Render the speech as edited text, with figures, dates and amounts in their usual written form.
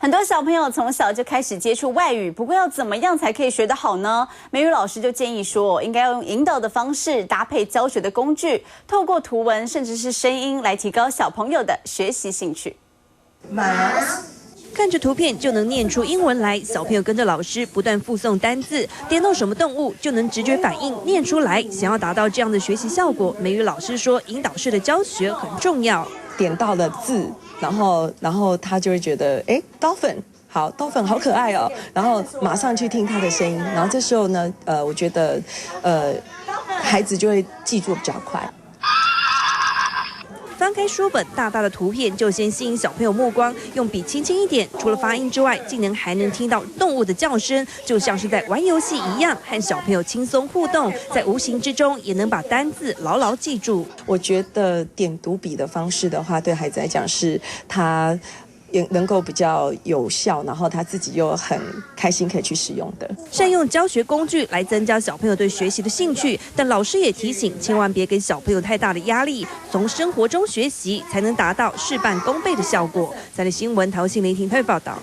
很多小朋友从小就开始接触外语，不过要怎么样才可以学得好呢？美语老师就建议说，应该要用引导的方式，搭配教学的工具，透过图文甚至是声音来提高小朋友的学习兴趣。看着图片就能念出英文来，小朋友跟着老师不断复诵单字，点到什么动物就能直觉反应念出来。想要达到这样的学习效果，美语老师说，引导式的教学很重要。点到了字，然后他就会觉得，dolphin 好 ，dolphin 好可爱哦，然后马上去听他的声音，然后这时候呢，我觉得，孩子就会记住比较快。翻开书本，大大的图片就先吸引小朋友目光，用笔轻轻一点，除了发音之外，竟能还能听到动物的叫声，就像是在玩游戏一样，和小朋友轻松互动，在无形之中也能把单字牢牢记住。我觉得点读笔的方式的话，对孩子来讲是他也能够比较有效，然后他自己又很开心可以去使用的。善用教学工具来增加小朋友对学习的兴趣，但老师也提醒，千万别给小朋友太大的压力，从生活中学习才能达到事半功倍的效果。3立新闻陶信林婷特报道。